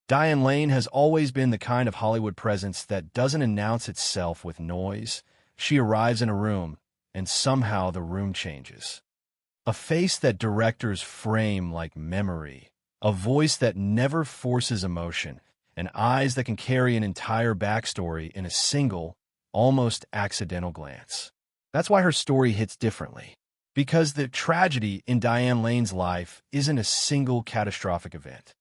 Diane Lane has always been the kind of Hollywood presence that doesn't announce itself with noise. She arrives in a room, and somehow the room changes. A face that directors frame like memory, a voice that never forces emotion, and eyes that can carry an entire backstory in a single, almost accidental glance. That's why her story hits differently. Because the tragedy in Diane Lane's life isn't a single catastrophic event.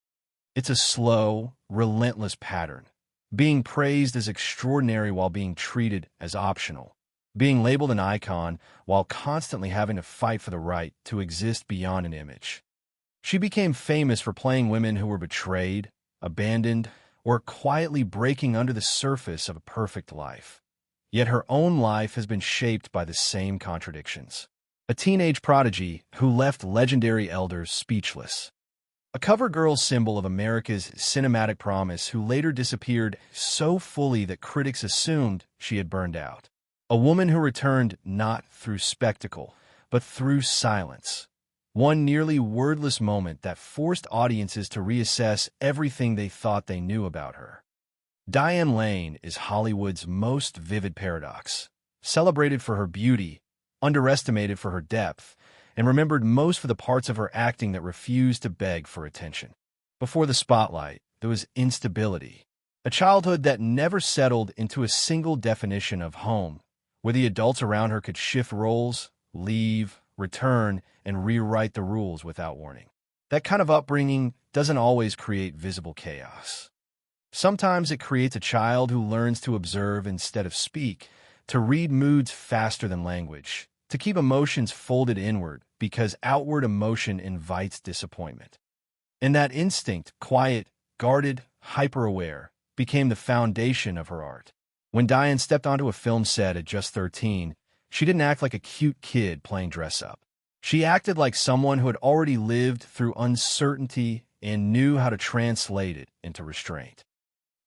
It's a slow, relentless pattern, being praised as extraordinary while being treated as optional, being labeled an icon while constantly having to fight for the right to exist beyond an image. She became famous for playing women who were betrayed, abandoned, or quietly breaking under the surface of a perfect life. Yet her own life has been shaped by the same contradictions. A teenage prodigy who left legendary elders speechless. A cover girl symbol of America's cinematic promise who later disappeared so fully that critics assumed she had burned out. A woman who returned not through spectacle, but through silence. One nearly wordless moment that forced audiences to reassess everything they thought they knew about her. Diane Lane is Hollywood's most vivid paradox, celebrated for her beauty, underestimated for her depth, and remembered most for the parts of her acting that refused to beg for attention. Before the spotlight, there was instability, a childhood that never settled into a single definition of home, where the adults around her could shift roles, leave, return, and rewrite the rules without warning. That kind of upbringing doesn't always create visible chaos. Sometimes it creates a child who learns to observe instead of speak, to read moods faster than language, to keep emotions folded inward because outward emotion invites disappointment. And that instinct, quiet, guarded, hyper-aware, became the foundation of her art. When Diane stepped onto a film set at just 13, she didn't act like a cute kid playing dress-up. She acted like someone who had already lived through uncertainty and knew how to translate it into restraint.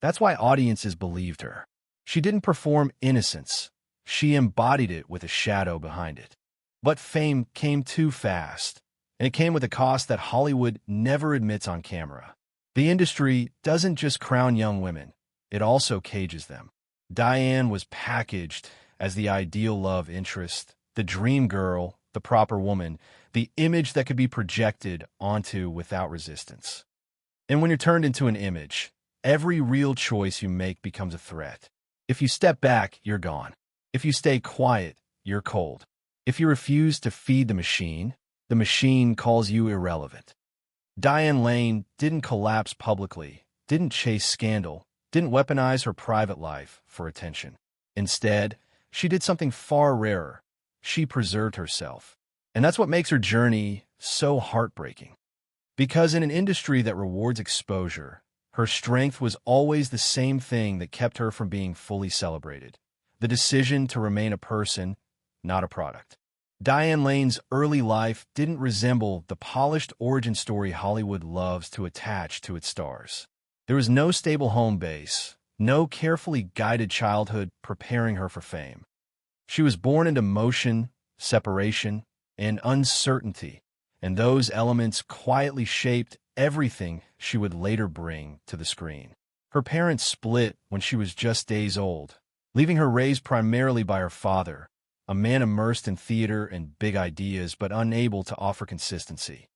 That's why audiences believed her. She didn't perform innocence. She embodied it with a shadow behind it. But fame came too fast, and it came with a cost that Hollywood never admits on camera. The industry doesn't just crown young women, it also cages them. Diane was packaged as the ideal love interest, the dream girl, the proper woman, the image that could be projected onto without resistance. And when you're turned into an image, every real choice you make becomes a threat. If you step back, you're gone. If you stay quiet, you're cold. If you refuse to feed the machine calls you irrelevant. Diane Lane didn't collapse publicly, didn't chase scandal, didn't weaponize her private life for attention. Instead, she did something far rarer. She preserved herself. And that's what makes her journey so heartbreaking. Because in an industry that rewards exposure, her strength was always the same thing that kept her from being fully celebrated. The decision to remain a person, not a product. Diane Lane's early life didn't resemble the polished origin story Hollywood loves to attach to its stars. There was no stable home base, no carefully guided childhood preparing her for fame. She was born into motion, separation, and uncertainty, and those elements quietly shaped everything she would later bring to the screen. Her parents split when she was just days old, leaving her raised primarily by her father, a man immersed in theater and big ideas but unable to offer consistency.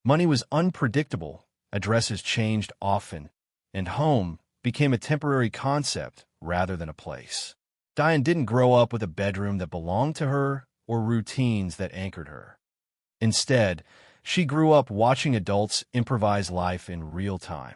Money was unpredictable, addresses changed often, and home became a temporary concept rather than a place. Diane didn't grow up with a bedroom that belonged to her or routines that anchored her. Instead, she grew up watching adults improvise life in real time,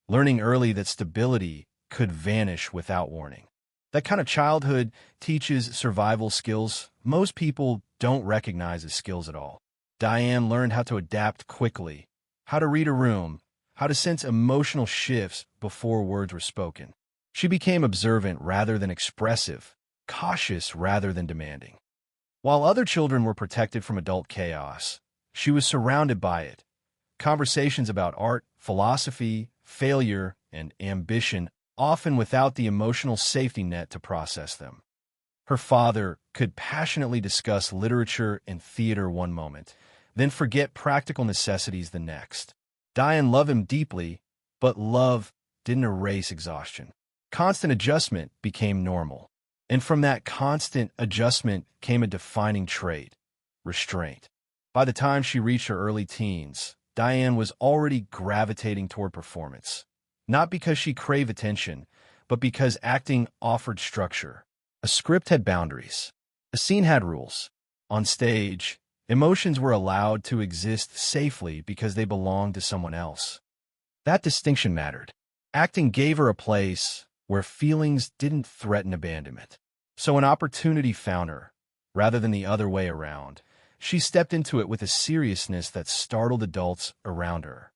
learning early that stability could vanish without warning. That kind of childhood teaches survival skills most people don't recognize as skills at all. Diane learned how to adapt quickly, how to read a room, how to sense emotional shifts before words were spoken. She became observant rather than expressive, cautious rather than demanding. While other children were protected from adult chaos, she was surrounded by it. Conversations about art, philosophy, failure, and ambition, often without the emotional safety net to process them. Her father could passionately discuss literature and theater one moment, then forget practical necessities the next. Diane loved him deeply, but love didn't erase exhaustion. Constant adjustment became normal. And from that constant adjustment came a defining trait: restraint. By the time she reached her early teens, Diane was already gravitating toward performance. Not because she craved attention, but because acting offered structure. A script had boundaries. A scene had rules. On stage, emotions were allowed to exist safely because they belonged to someone else. That distinction mattered. Acting gave her a place where feelings didn't threaten abandonment. So when opportunity found her, rather than the other way around, she stepped into it with a seriousness that startled adults around her.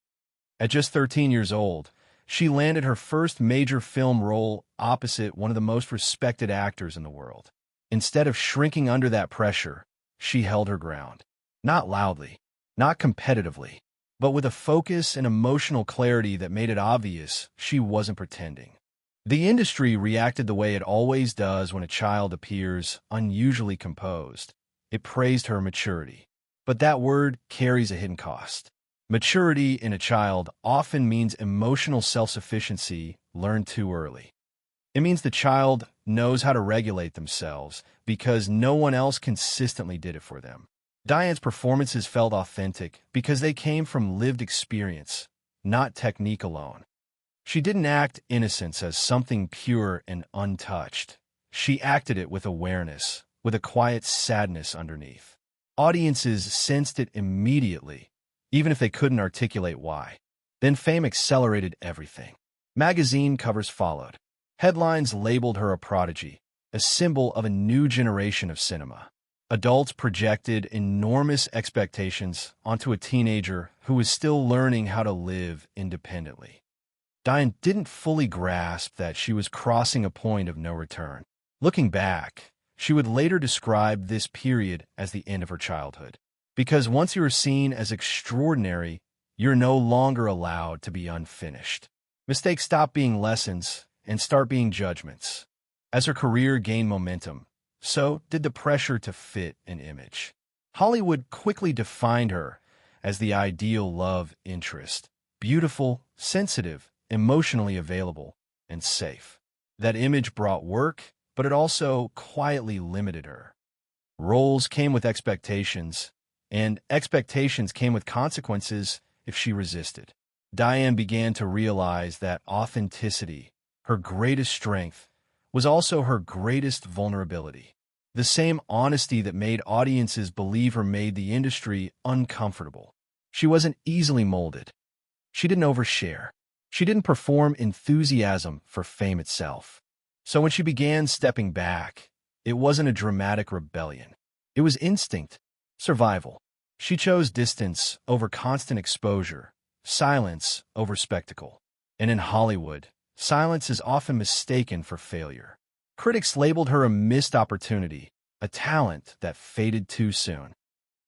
At just 13 years old, she landed her first major film role opposite one of the most respected actors in the world. Instead of shrinking under that pressure, she held her ground. Not loudly, not competitively, but with a focus and emotional clarity that made it obvious she wasn't pretending. The industry reacted the way it always does when a child appears unusually composed. It praised her maturity. But that word carries a hidden cost. Maturity in a child often means emotional self-sufficiency learned too early. It means the child knows how to regulate themselves because no one else consistently did it for them. Diane's performances felt authentic because they came from lived experience, not technique alone. She didn't act innocence as something pure and untouched. She acted it with awareness, with a quiet sadness underneath. Audiences sensed it immediately, even if they couldn't articulate why. Then fame accelerated everything. Magazine covers followed. Headlines labeled her a prodigy, a symbol of a new generation of cinema. Adults projected enormous expectations onto a teenager who was still learning how to live independently. Diane didn't fully grasp that she was crossing a point of no return. Looking back, she would later describe this period as the end of her childhood. Because once you are seen as extraordinary, you're no longer allowed to be unfinished. Mistakes stop being lessons and start being judgments. As her career gained momentum, so did the pressure to fit an image. Hollywood quickly defined her as the ideal love interest: beautiful, sensitive, emotionally available, and safe. That image brought work, but it also quietly limited her. Roles came with expectations, and expectations came with consequences if she resisted. Diane began to realize that authenticity, her greatest strength, was also her greatest vulnerability. The same honesty that made audiences believe her made the industry uncomfortable. She wasn't easily molded. She didn't overshare. She didn't perform enthusiasm for fame itself. So when she began stepping back, it wasn't a dramatic rebellion. It was instinct, survival. She chose distance over constant exposure, silence over spectacle. And in Hollywood, silence is often mistaken for failure. Critics labeled her a missed opportunity, a talent that faded too soon.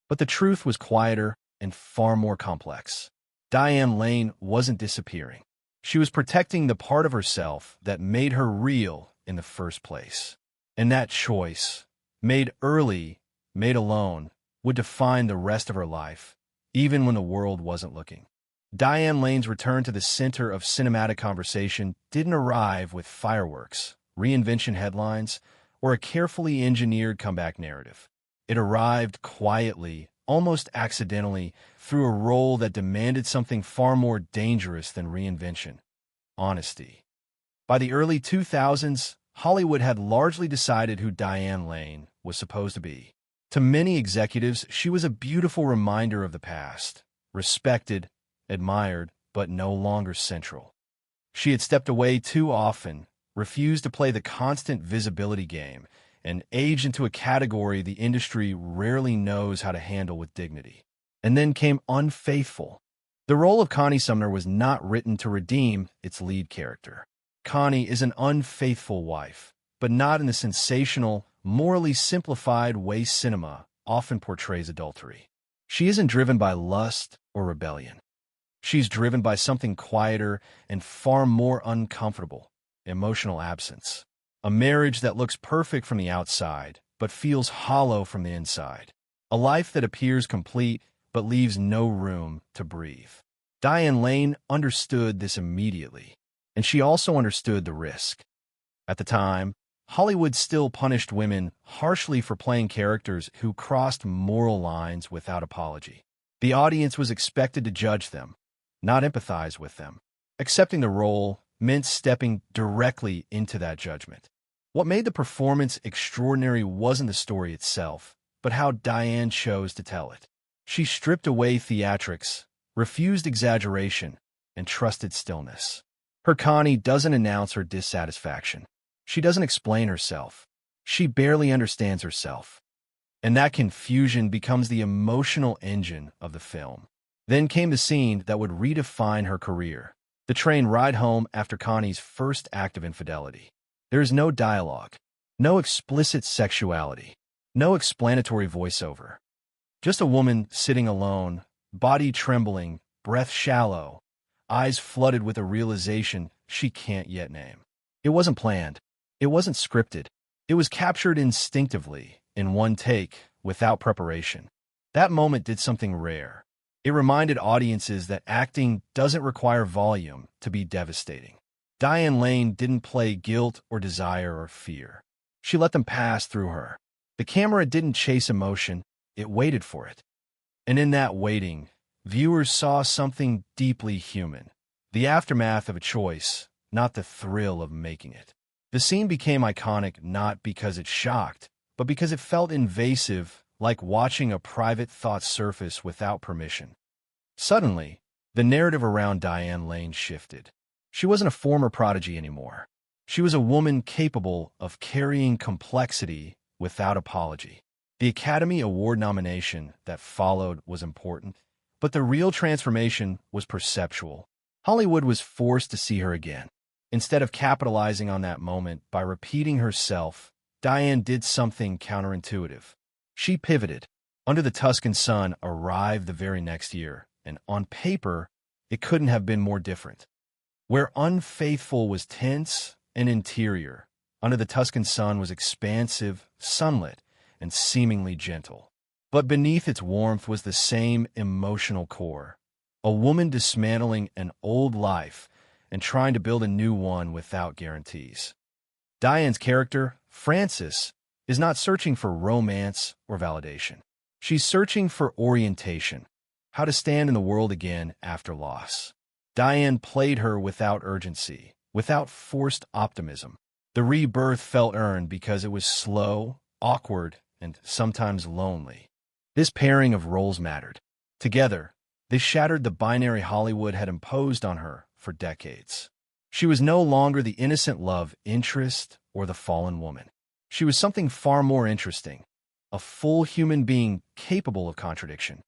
But the truth was quieter and far more complex. Diane Lane wasn't disappearing. She was protecting the part of herself that made her real in the first place. And that choice, made early, made alone, would define the rest of her life, even when the world wasn't looking. Diane Lane's return to the center of cinematic conversation didn't arrive with fireworks, reinvention headlines, or a carefully engineered comeback narrative. It arrived quietly, almost accidentally, through a role that demanded something far more dangerous than reinvention: honesty. By the early 2000s, Hollywood had largely decided who Diane Lane was supposed to be. To many executives, she was a beautiful reminder of the past, respected, admired, but no longer central. She had stepped away too often, refused to play the constant visibility game, and aged into a category the industry rarely knows how to handle with dignity. And then came Unfaithful. The role of Connie Sumner was not written to redeem its lead character. Connie is an unfaithful wife, but not in the sensational, morally simplified way cinema often portrays adultery. She isn't driven by lust or rebellion. She's driven by something quieter and far more uncomfortable: emotional absence. A marriage that looks perfect from the outside, but feels hollow from the inside. A life that appears complete, but leaves no room to breathe. Diane Lane understood this immediately. and she also understood the risk. At the time, Hollywood still punished women harshly for playing characters who crossed moral lines without apology. The audience was expected to judge them, not empathize with them. Accepting the role meant stepping directly into that judgment. What made the performance extraordinary wasn't the story itself, but how Diane chose to tell it. She stripped away theatrics, refused exaggeration, and trusted stillness. Her Connie doesn't announce her dissatisfaction. She doesn't explain herself. She barely understands herself. And that confusion becomes the emotional engine of the film. Then came the scene that would redefine her career. The train ride home after Connie's first act of infidelity. There is no dialogue, no explicit sexuality, no explanatory voiceover. Just a woman sitting alone, body trembling, breath shallow, eyes flooded with a realization she can't yet name. It wasn't planned. It wasn't scripted. It was captured instinctively, in one take, without preparation. That moment did something rare. It reminded audiences that acting doesn't require volume to be devastating. Diane Lane didn't play guilt or desire or fear. She let them pass through her. The camera didn't chase emotion, it waited for it. And in that waiting, viewers saw something deeply human. The aftermath of a choice, not the thrill of making it. The scene became iconic not because it shocked, but because it felt invasive, like watching a private thought surface without permission. Suddenly, the narrative around Diane Lane shifted. She wasn't a former prodigy anymore. She was a woman capable of carrying complexity without apology. The Academy Award nomination that followed was important, but the real transformation was perceptual. Hollywood was forced to see her again. Instead of capitalizing on that moment by repeating herself, Diane did something counterintuitive. She pivoted. Under the Tuscan Sun arrived the very next year, and on paper, it couldn't have been more different. Where Unfaithful was tense and interior, Under the Tuscan Sun was expansive, sunlit, and seemingly gentle. But beneath its warmth was the same emotional core. A woman dismantling an old life and trying to build a new one without guarantees. Diane's character, Frances, is not searching for romance or validation. She's searching for orientation, how to stand in the world again after loss. Diane played her without urgency, without forced optimism. The rebirth felt earned because it was slow, awkward, and sometimes lonely. This pairing of roles mattered. Together, they shattered the binary Hollywood had imposed on her for decades. She was no longer the innocent love interest or the fallen woman. She was something far more interesting, a full human being capable of contradiction.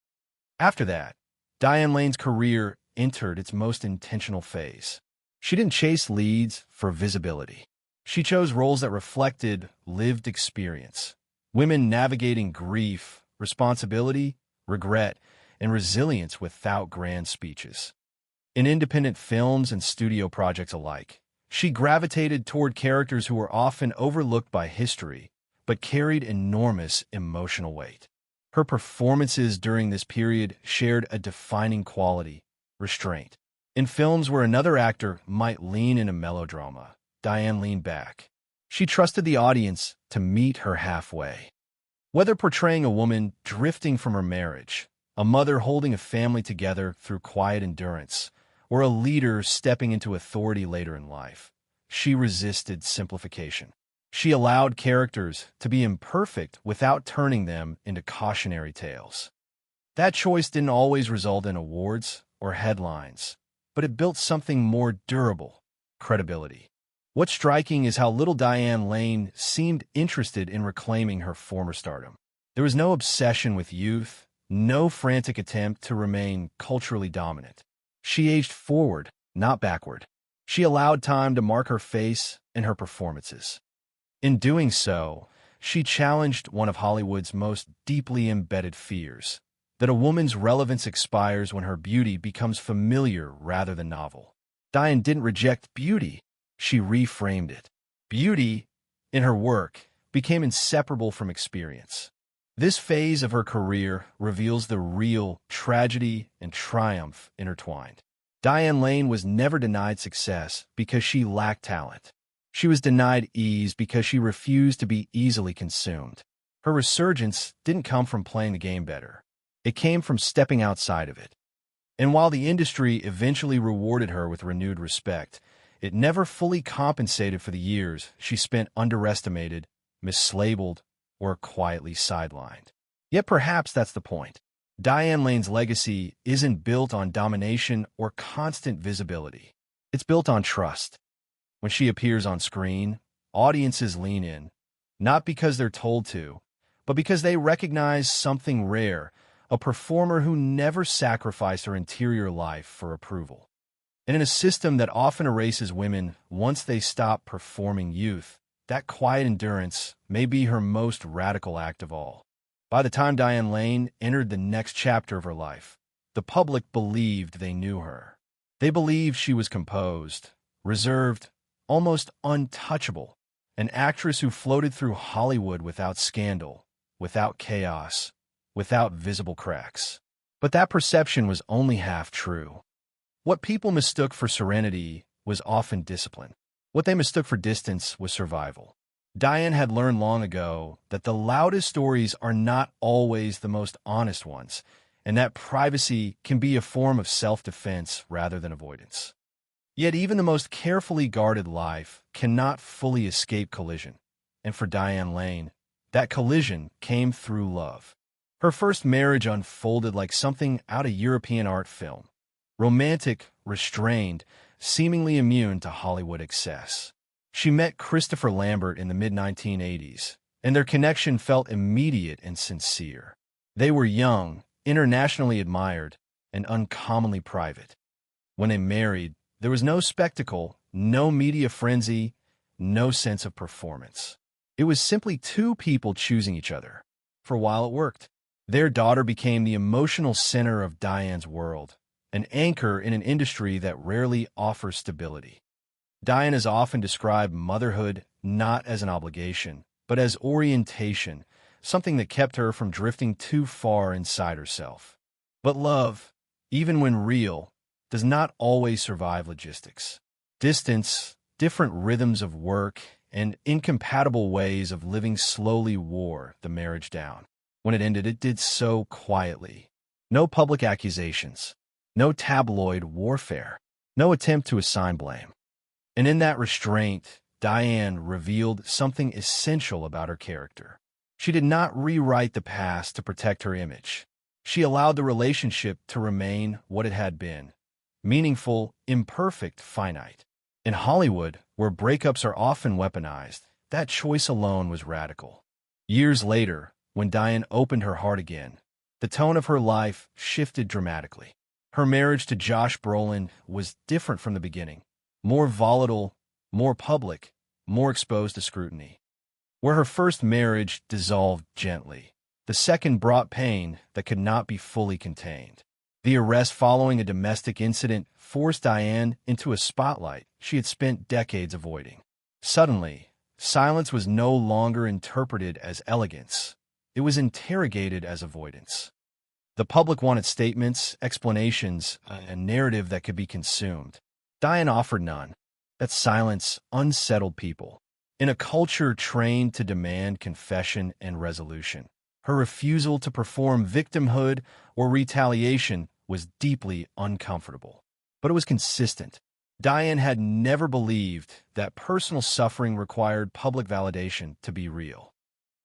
After that, Diane Lane's career entered its most intentional phase. She didn't chase leads for visibility. She chose roles that reflected lived experience. Women navigating grief, responsibility, regret, and resilience without grand speeches. In independent films and studio projects alike, she gravitated toward characters who were often overlooked by history, but carried enormous emotional weight. Her performances during this period shared a defining quality, restraint. In films where another actor might lean into melodrama, Diane leaned back. She trusted the audience to meet her halfway. Whether portraying a woman drifting from her marriage, a mother holding a family together through quiet endurance, or a leader stepping into authority later in life, she resisted simplification. She allowed characters to be imperfect without turning them into cautionary tales. That choice didn't always result in awards or headlines, but it built something more durable, credibility. What's striking is how little Diane Lane seemed interested in reclaiming her former stardom. There was no obsession with youth, no frantic attempt to remain culturally dominant. She aged forward, not backward. She allowed time to mark her face and her performances. In doing so, she challenged one of Hollywood's most deeply embedded fears, that a woman's relevance expires when her beauty becomes familiar rather than novel. Diane didn't reject beauty, she reframed it. Beauty, in her work, became inseparable from experience. This phase of her career reveals the real tragedy and triumph intertwined. Diane Lane was never denied success because she lacked talent. She was denied ease because she refused to be easily consumed. Her resurgence didn't come from playing the game better. It came from stepping outside of it. And while the industry eventually rewarded her with renewed respect, it never fully compensated for the years she spent underestimated, mislabeled, or quietly sidelined. Yet perhaps that's the point. Diane Lane's legacy isn't built on domination or constant visibility. It's built on trust. When she appears on screen, audiences lean in, not because they're told to, but because they recognize something rare, a performer who never sacrificed her interior life for approval. And in a system that often erases women once they stop performing youth, that quiet endurance may be her most radical act of all. By the time Diane Lane entered the next chapter of her life, the public believed they knew her. They believed she was composed, reserved, almost untouchable, an actress who floated through Hollywood without scandal, without chaos, without visible cracks. But that perception was only half true. What people mistook for serenity was often discipline. What they mistook for distance was survival. Diane had learned long ago that the loudest stories are not always the most honest ones, and that privacy can be a form of self-defense rather than avoidance. Yet even the most carefully guarded life cannot fully escape collision, and for Diane Lane, that collision came through love. Her first marriage unfolded like something out of European art film. Romantic, restrained, seemingly immune to Hollywood excess. She met Christopher Lambert in the mid-1980s, and their connection felt immediate and sincere. They were young, internationally admired, and uncommonly private. When they married, there was no spectacle, no media frenzy, no sense of performance. It was simply two people choosing each other. For a while it worked. Their daughter became the emotional center of Diane's world, an anchor in an industry that rarely offers stability. Diane has often described motherhood not as an obligation, but as orientation, something that kept her from drifting too far inside herself. But love, even when real, does not always survive logistics. Distance, different rhythms of work, and incompatible ways of living slowly wore the marriage down. When it ended, it did so quietly. No public accusations, no tabloid warfare, no attempt to assign blame. And in that restraint, Diane revealed something essential about her character. She did not rewrite the past to protect her image. She allowed the relationship to remain what it had been, meaningful, imperfect, finite. In Hollywood, where breakups are often weaponized, that choice alone was radical. Years later, when Diane opened her heart again, the tone of her life shifted dramatically. Her marriage to Josh Brolin was different from the beginning. More volatile, more public, more exposed to scrutiny. Where her first marriage dissolved gently, the second brought pain that could not be fully contained. The arrest following a domestic incident forced Diane into a spotlight she had spent decades avoiding. Suddenly, silence was no longer interpreted as elegance. It was interrogated as avoidance. The public wanted statements, explanations, a narrative that could be consumed. Diane offered none. That silence unsettled people. In a culture trained to demand confession and resolution, her refusal to perform victimhood or retaliation was deeply uncomfortable. But it was consistent. Diane had never believed that personal suffering required public validation to be real.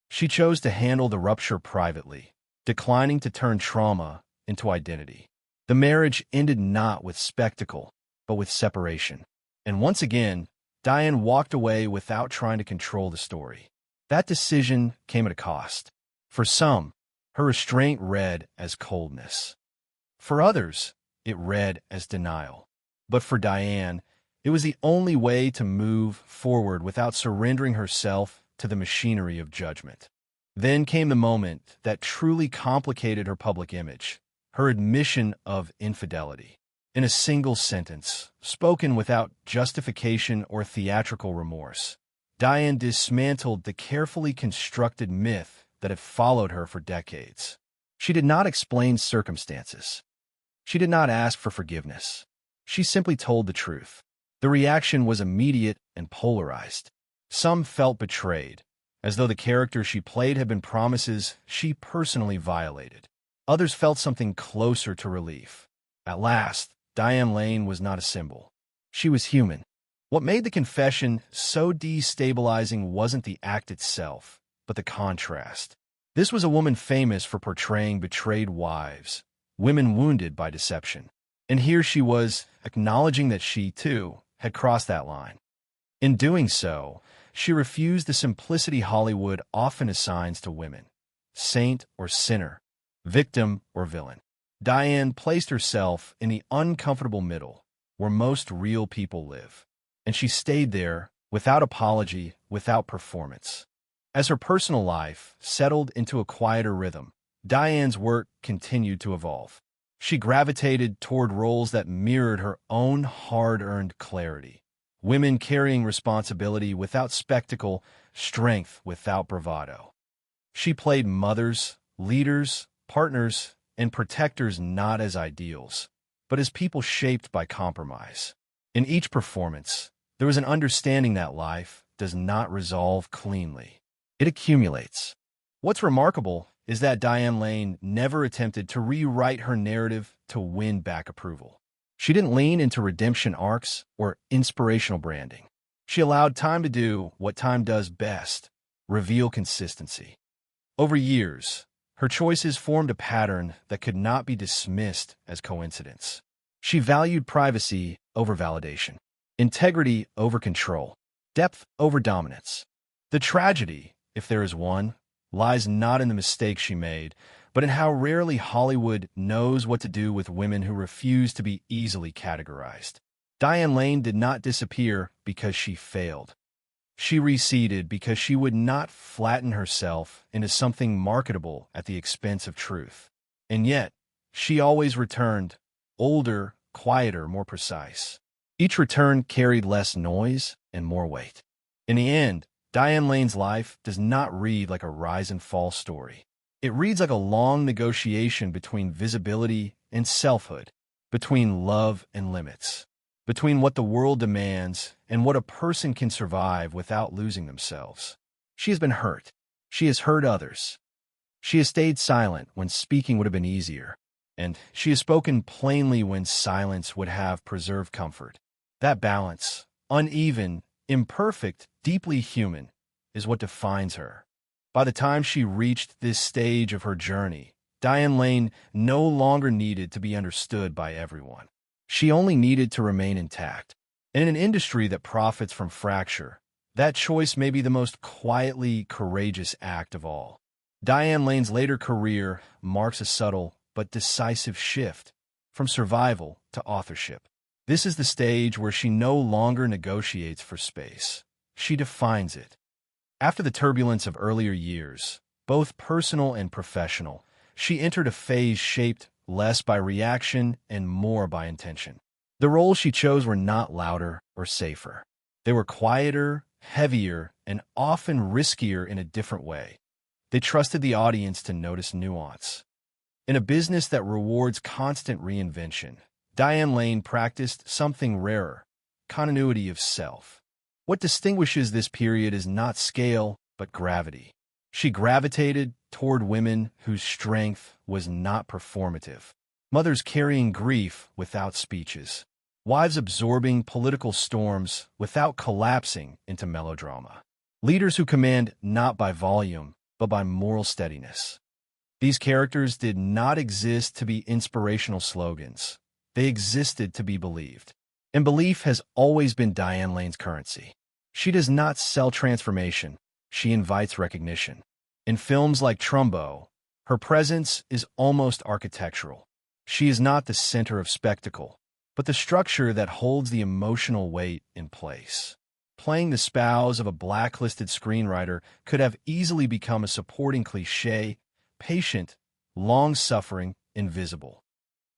She chose to handle the rupture privately, declining to turn trauma into identity. The marriage ended not with spectacle, but with separation. And once again, Diane walked away without trying to control the story. That decision came at a cost. For some, her restraint read as coldness. For others, it read as denial. But for Diane, it was the only way to move forward without surrendering herself to the machinery of judgment. Then came the moment that truly complicated her public image, her admission of infidelity. In a single sentence, spoken without justification or theatrical remorse, Diane dismantled the carefully constructed myth that had followed her for decades. She did not explain circumstances. She did not ask for forgiveness. She simply told the truth. The reaction was immediate and polarized. Some felt betrayed, as though the character she played had been promises she personally violated. Others felt something closer to relief. At last, Diane Lane was not a symbol. She was human. What made the confession so destabilizing wasn't the act itself, but the contrast. This was a woman famous for portraying betrayed wives, women wounded by deception. And here she was, acknowledging that she, too, had crossed that line. In doing so, she refused the simplicity Hollywood often assigns to women: saint or sinner, victim or villain. Diane placed herself in the uncomfortable middle, where most real people live. And she stayed there, without apology, without performance. As her personal life settled into a quieter rhythm, Diane's work continued to evolve. She gravitated toward roles that mirrored her own hard-earned clarity. Women carrying responsibility without spectacle, strength without bravado. She played mothers, leaders, partners, and protectors not as ideals, but as people shaped by compromise. In each performance, there was an understanding that life does not resolve cleanly. It accumulates. What's remarkable is that Diane Lane never attempted to rewrite her narrative to win back approval. She didn't lean into redemption arcs or inspirational branding. She allowed time to do what time does best: reveal consistency. Over years, her choices formed a pattern that could not be dismissed as coincidence. She valued privacy over validation, integrity over control, depth over dominance. The tragedy, if there is one, lies not in the mistakes she made, but in how rarely Hollywood knows what to do with women who refuse to be easily categorized. Diane Lane did not disappear because she failed. She receded because she would not flatten herself into something marketable at the expense of truth. And yet, she always returned, older, quieter, more precise. Each return carried less noise and more weight. In the end, Diane Lane's life does not read like a rise and fall story. It reads like a long negotiation between visibility and selfhood, between love and limits, between what the world demands and what a person can survive without losing themselves. She has been hurt. She has hurt others. She has stayed silent when speaking would have been easier, and she has spoken plainly when silence would have preserved comfort. That balance, uneven, imperfect, deeply human, is what defines her. By the time she reached this stage of her journey, Diane Lane no longer needed to be understood by everyone. She only needed to remain intact. In an industry that profits from fracture, that choice may be the most quietly courageous act of all. Diane Lane's later career marks a subtle but decisive shift from survival to authorship. This is the stage where she no longer negotiates for space. She defines it. After the turbulence of earlier years, both personal and professional, she entered a phase shaped less by reaction and more by intention. The roles she chose were not louder or safer. They were quieter, heavier, and often riskier in a different way. They trusted the audience to notice nuance. In a business that rewards constant reinvention, Diane Lane practiced something rarer: continuity of self. What distinguishes this period is not scale, but gravity. She gravitated toward women whose strength was not performative. Mothers carrying grief without speeches. Wives absorbing political storms without collapsing into melodrama. Leaders who command not by volume, but by moral steadiness. These characters did not exist to be inspirational slogans. They existed to be believed. And belief has always been Diane Lane's currency. She does not sell transformation. She invites recognition. In films like Trumbo, her presence is almost architectural. She is not the center of spectacle, but the structure that holds the emotional weight in place. Playing the spouse of a blacklisted screenwriter could have easily become a supporting cliché: patient, long-suffering, invisible.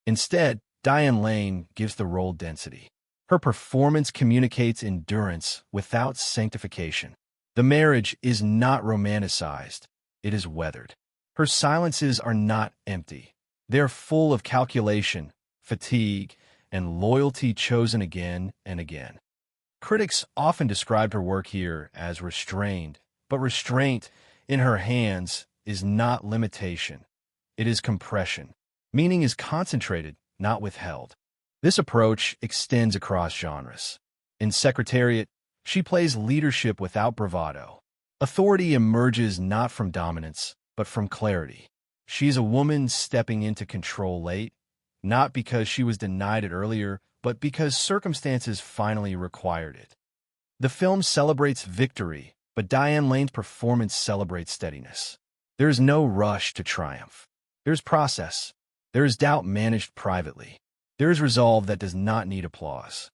Instead, Diane Lane gives the role density. Her performance communicates endurance without sanctification. The marriage is not romanticized. It is weathered. Her silences are not empty. They're full of calculation, fatigue, and loyalty chosen again and again. Critics often described her work here as restrained, but restraint in her hands is not limitation. It is compression. Meaning is concentrated, not withheld. This approach extends across genres. In Secretariat, she plays leadership without bravado. Authority emerges not from dominance, but from clarity. She is a woman stepping into control late, not because she was denied it earlier, but because circumstances finally required it. The film celebrates victory, but Diane Lane's performance celebrates steadiness. There is no rush to triumph. There is process. There is doubt managed privately. There is resolve that does not need applause.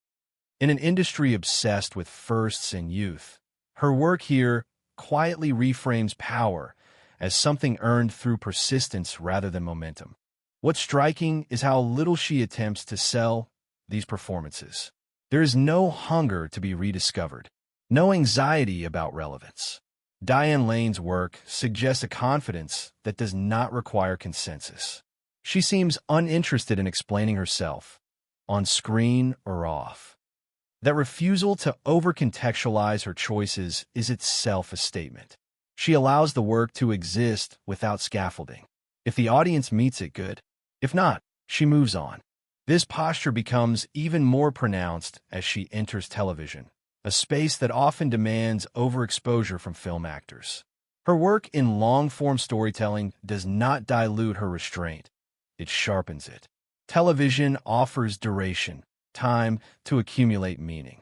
In an industry obsessed with firsts and youth, her work here quietly reframes power as something earned through persistence rather than momentum. What's striking is how little she attempts to sell these performances. There is no hunger to be rediscovered, no anxiety about relevance. Diane Lane's work suggests a confidence that does not require consensus. She seems uninterested in explaining herself, on screen or off. That refusal to over-contextualize her choices is itself a statement. She allows the work to exist without scaffolding. If the audience meets it, good. If not, she moves on. This posture becomes even more pronounced as she enters television, a space that often demands overexposure from film actors. Her work in long-form storytelling does not dilute her restraint. It sharpens it. Television offers duration, time to accumulate meaning.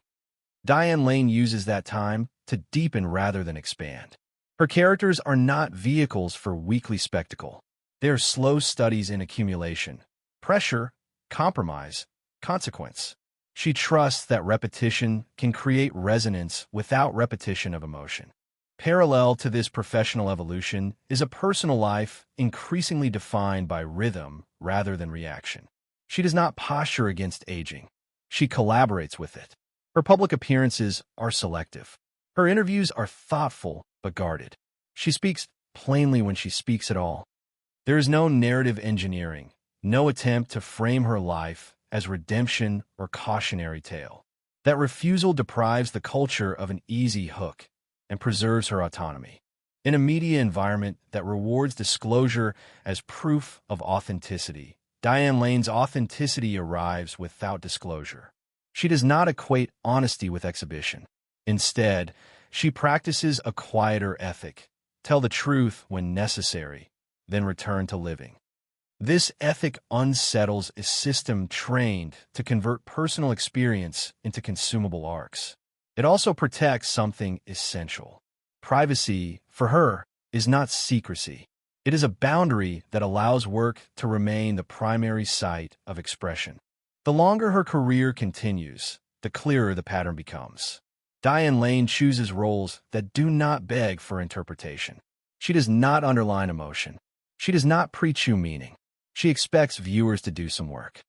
Diane Lane uses that time to deepen rather than expand. Her characters are not vehicles for weekly spectacle. They are slow studies in accumulation, pressure, compromise, consequence. She trusts that repetition can create resonance without repetition of emotion. Parallel to this professional evolution is a personal life increasingly defined by rhythm rather than reaction. She does not posture against aging. She collaborates with it. Her public appearances are selective. Her interviews are thoughtful but guarded. She speaks plainly when she speaks at all. There is no narrative engineering, no attempt to frame her life as redemption or cautionary tale. That refusal deprives the culture of an easy hook and preserves her autonomy. In a media environment that rewards disclosure as proof of authenticity, Diane Lane's authenticity arrives without disclosure. She does not equate honesty with exhibition. Instead, she practices a quieter ethic. Tell the truth when necessary, then return to living. This ethic unsettles a system trained to convert personal experience into consumable arcs. It also protects something essential. Privacy, for her, is not secrecy. It is a boundary that allows work to remain the primary site of expression. The longer her career continues, the clearer the pattern becomes. Diane Lane chooses roles that do not beg for interpretation. She does not underline emotion. She does not preach-you meaning. She expects viewers to do some work.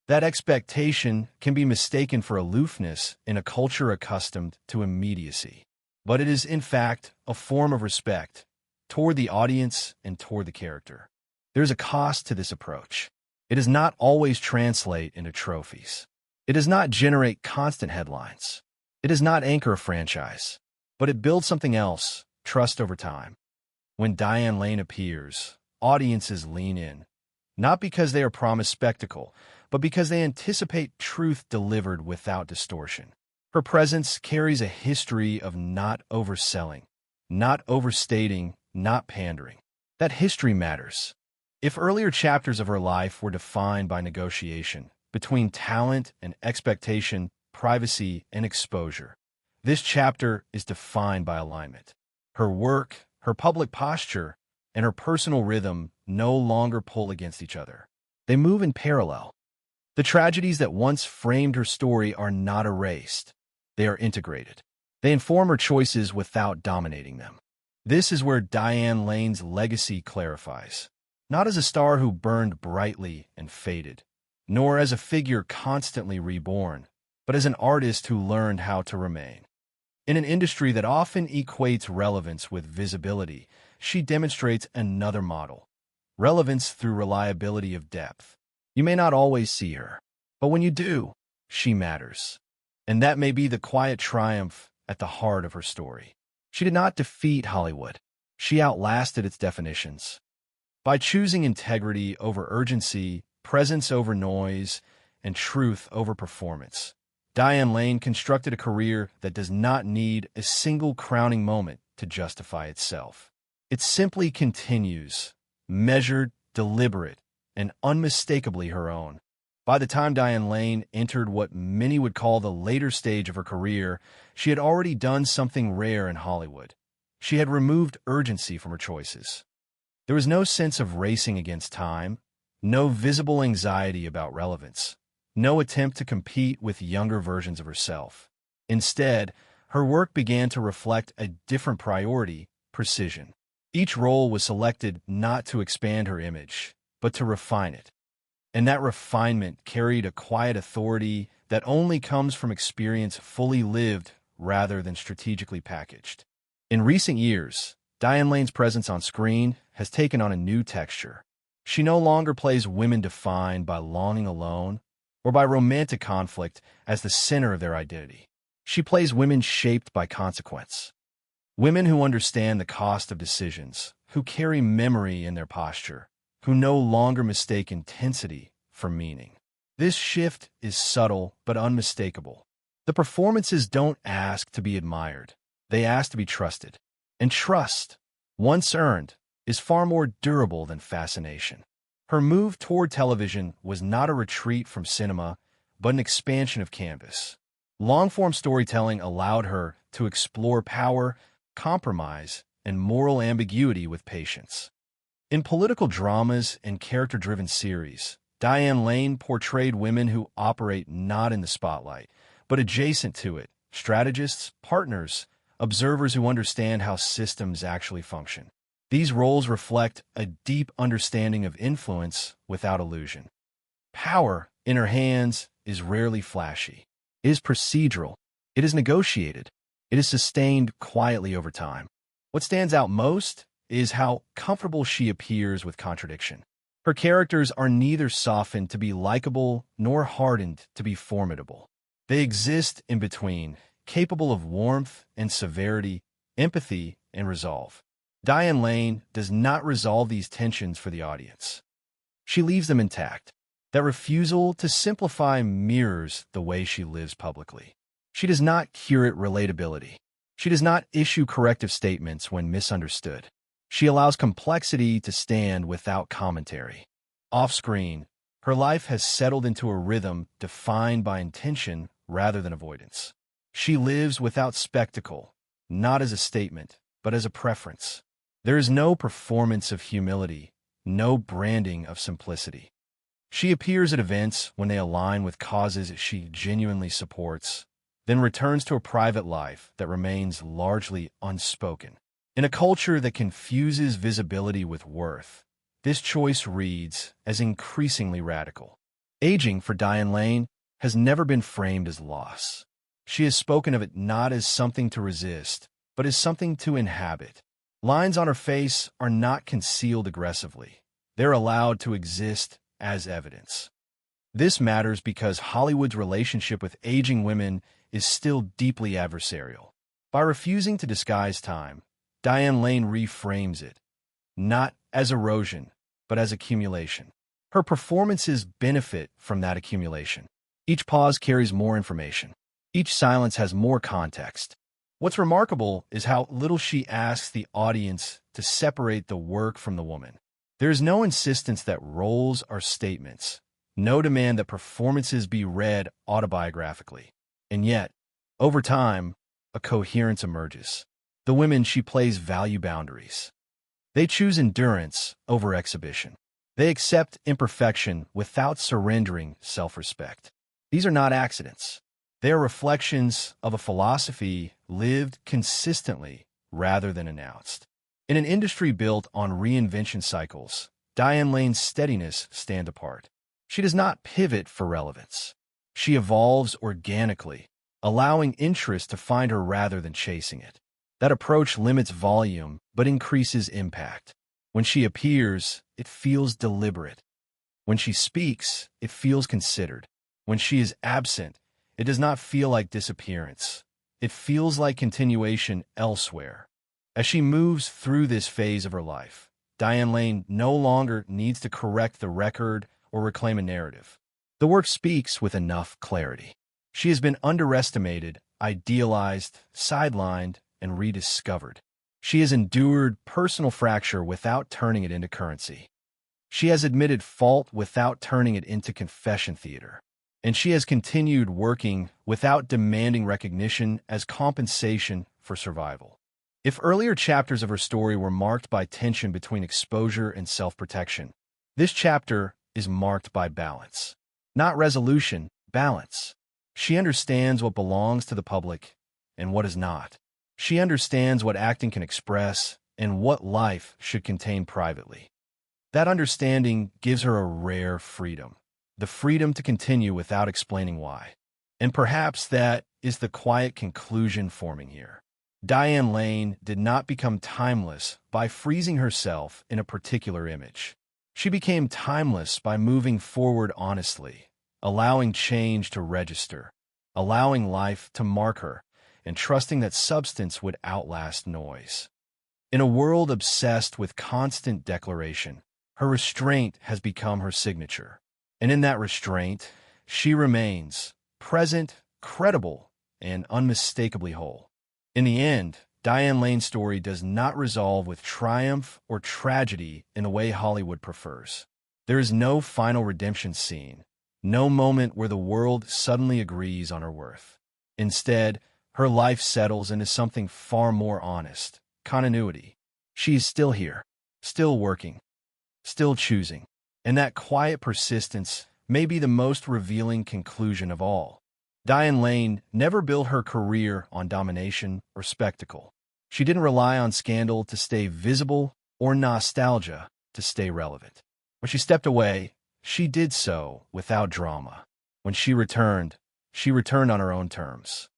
That expectation can be mistaken for aloofness in a culture accustomed to immediacy. But it is, in fact, a form of respect toward the audience and toward the character. There is a cost to this approach. It does not always translate into trophies. It does not generate constant headlines. It does not anchor a franchise. But it builds something else, trust over time. When Diane Lane appears, audiences lean in, not because they are promised spectacle, but because they anticipate truth delivered without distortion. Her presence carries a history of not overselling, not overstating, not pandering. That history matters. If earlier chapters of her life were defined by negotiation between talent and expectation, privacy and exposure, this chapter is defined by alignment. Her work, her public posture, and her personal rhythm no longer pull against each other. They move in parallel. The tragedies that once framed her story are not erased. They are integrated. They inform her choices without dominating them. This is where Diane Lane's legacy clarifies. Not as a star who burned brightly and faded, nor as a figure constantly reborn, but as an artist who learned how to remain. In an industry that often equates relevance with visibility, she demonstrates another model. Relevance through reliability of depth. You may not always see her, But when you do, she matters. And that may be the quiet triumph at the heart of her story. She did not defeat Hollywood. She outlasted its definitions. By choosing integrity over urgency, presence over noise, and truth over performance, Diane Lane constructed a career that does not need a single crowning moment to justify itself. It simply continues, measured, deliberate, and unmistakably her own. By the time Diane Lane entered what many would call the later stage of her career, she had already done something rare in Hollywood. She had removed urgency from her choices. There was no sense of racing against time, no visible anxiety about relevance, no attempt to compete with younger versions of herself. Instead, her work began to reflect a different priority: precision. Each role was selected not to expand her image, but to refine it. And that refinement carried a quiet authority that only comes from experience fully lived rather than strategically packaged. In recent years, Diane Lane's presence on screen has taken on a new texture. She no longer plays women defined by longing alone or by romantic conflict as the center of their identity. She plays women shaped by consequence. Women who understand the cost of decisions, who carry memory in their posture, who no longer mistake intensity for meaning. This shift is subtle but unmistakable. The performances don't ask to be admired. They ask to be trusted. And trust, once earned, is far more durable than fascination. Her move toward television was not a retreat from cinema, but an expansion of canvas. Long-form storytelling allowed her to explore power, compromise, and moral ambiguity with patience. In political dramas and character-driven series, Diane Lane portrayed women who operate not in the spotlight, but adjacent to it: strategists, partners, observers who understand how systems actually function. These roles reflect a deep understanding of influence without illusion. Power, in her hands, is rarely flashy. It is procedural. It is negotiated. It is sustained quietly over time. What stands out most is how comfortable she appears with contradiction. Her characters are neither softened to be likable nor hardened to be formidable. They exist in between, capable of warmth and severity, empathy and resolve. Diane Lane does not resolve these tensions for the audience. She leaves them intact. That refusal to simplify mirrors the way she lives publicly. She does not curate relatability. She does not issue corrective statements when misunderstood. She allows complexity to stand without commentary. Off-screen, her life has settled into a rhythm defined by intention rather than avoidance. She lives without spectacle, not as a statement, but as a preference. There is no performance of humility, no branding of simplicity. She appears at events when they align with causes she genuinely supports, then returns to a private life that remains largely unspoken. In a culture that confuses visibility with worth, this choice reads as increasingly radical. Aging for Diane Lane has never been framed as loss. She has spoken of it not as something to resist, but as something to inhabit. Lines on her face are not concealed aggressively. They're allowed to exist as evidence. This matters because Hollywood's relationship with aging women is still deeply adversarial. By refusing to disguise time, Diane Lane reframes it, not as erosion, but as accumulation. Her performances benefit from that accumulation. Each pause carries more information. Each silence has more context. What's remarkable is how little she asks the audience to separate the work from the woman. There is no insistence that roles are statements, no demand that performances be read autobiographically. And yet, over time, a coherence emerges. The women she plays value boundaries. They choose endurance over exhibition. They accept imperfection without surrendering self-respect. These are not accidents. They are reflections of a philosophy lived consistently rather than announced. In an industry built on reinvention cycles, Diane Lane's steadiness stands apart. She does not pivot for relevance. She evolves organically, allowing interest to find her rather than chasing it. That approach limits volume but increases impact. When she appears, it feels deliberate. When she speaks, it feels considered. When she is absent, it does not feel like disappearance. It feels like continuation elsewhere. As she moves through this phase of her life, Diane Lane no longer needs to correct the record or reclaim a narrative. The work speaks with enough clarity. She has been underestimated, idealized, sidelined, and rediscovered. She has endured personal fracture without turning it into currency. She has admitted fault without turning it into confession theater. And she has continued working without demanding recognition as compensation for survival. If earlier chapters of her story were marked by tension between exposure and self-protection, this chapter is marked by balance. Not resolution, balance. She understands what belongs to the public and what is not. She understands what acting can express and what life should contain privately. That understanding gives her a rare freedom, the freedom to continue without explaining why. And perhaps that is the quiet conclusion forming here. Diane Lane did not become timeless by freezing herself in a particular image. She became timeless by moving forward honestly, allowing change to register, allowing life to mark her, and trusting that substance would outlast noise. In a world obsessed with constant declaration, her restraint has become her signature. And in that restraint, she remains present, credible, and unmistakably whole. In the end, Diane Lane's story does not resolve with triumph or tragedy in the way Hollywood prefers. There is no final redemption scene, no moment where the world suddenly agrees on her worth. Instead, her life settles into something far more honest: continuity. She is still here, still working, still choosing. And that quiet persistence may be the most revealing conclusion of all. Diane Lane never built her career on domination or spectacle. She didn't rely on scandal to stay visible or nostalgia to stay relevant. When she stepped away, she did so without drama. When she returned on her own terms.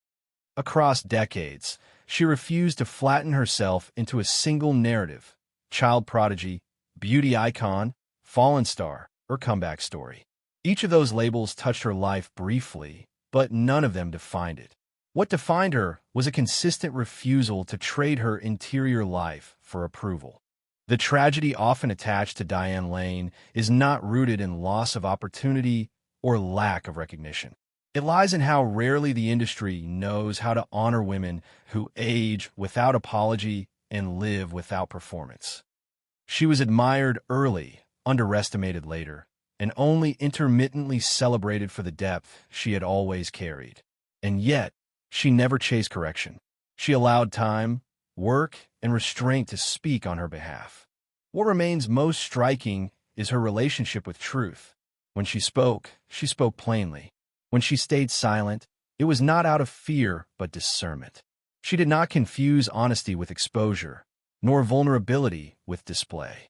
Across decades, she refused to flatten herself into a single narrative: child prodigy, beauty icon, fallen star, or comeback story. Each of those labels touched her life briefly, but none of them defined it. What defined her was a consistent refusal to trade her interior life for approval. The tragedy often attached to Diane Lane is not rooted in loss of opportunity or lack of recognition. It lies in how rarely the industry knows how to honor women who age without apology and live without performance. She was admired early, underestimated later, and only intermittently celebrated for the depth she had always carried. And yet, she never chased correction. She allowed time, work, and restraint to speak on her behalf. What remains most striking is her relationship with truth. When she spoke plainly. When she stayed silent, it was not out of fear but discernment. She did not confuse honesty with exposure, nor vulnerability with display.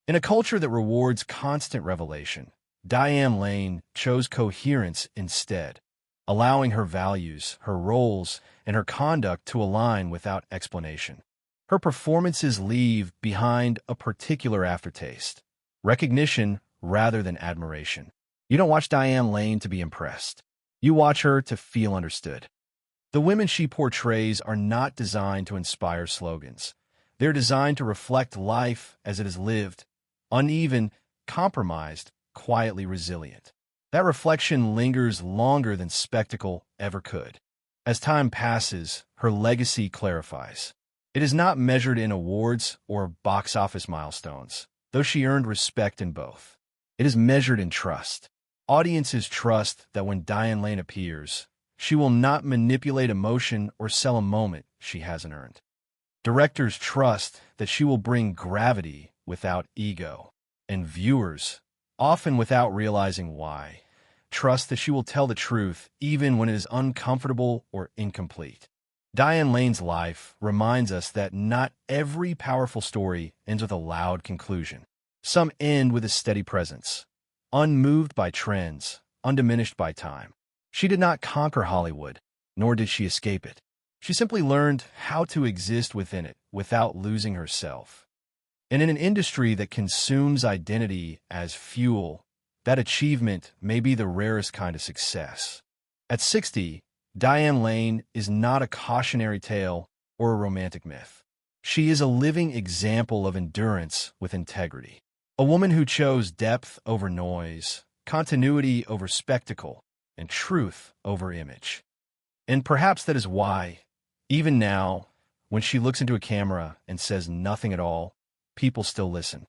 In a culture that rewards constant revelation, Diane Lane chose coherence instead, allowing her values, her roles, and her conduct to align without explanation. Her performances leave behind a particular aftertaste: recognition rather than admiration. You don't watch Diane Lane to be impressed. You watch her to feel understood. The women she portrays are not designed to inspire slogans. They're designed to reflect life as it is lived: uneven, compromised, quietly resilient. That reflection lingers longer than spectacle ever could. As time passes, her legacy clarifies. It is not measured in awards or box office milestones, though she earned respect in both. It is measured in trust. Audiences trust that when Diane Lane appears, she will not manipulate emotion or sell a moment she hasn't earned. Directors trust that she will bring gravity without ego. And viewers, often without realizing why, trust that she will tell the truth even when it is uncomfortable or incomplete. Diane Lane's life reminds us that not every powerful story ends with a loud conclusion. Some end with a steady presence, unmoved by trends, undiminished by time. She did not conquer Hollywood, nor did she escape it. She simply learned how to exist within it without losing herself. And in an industry that consumes identity as fuel, That achievement may be the rarest kind of success. At 60, Diane Lane is not a cautionary tale or a romantic myth. She is a living example of endurance with integrity. A woman who chose depth over noise, continuity over spectacle, and truth over image. And perhaps that is why, even now, when she looks into a camera and says nothing at all, people still listen.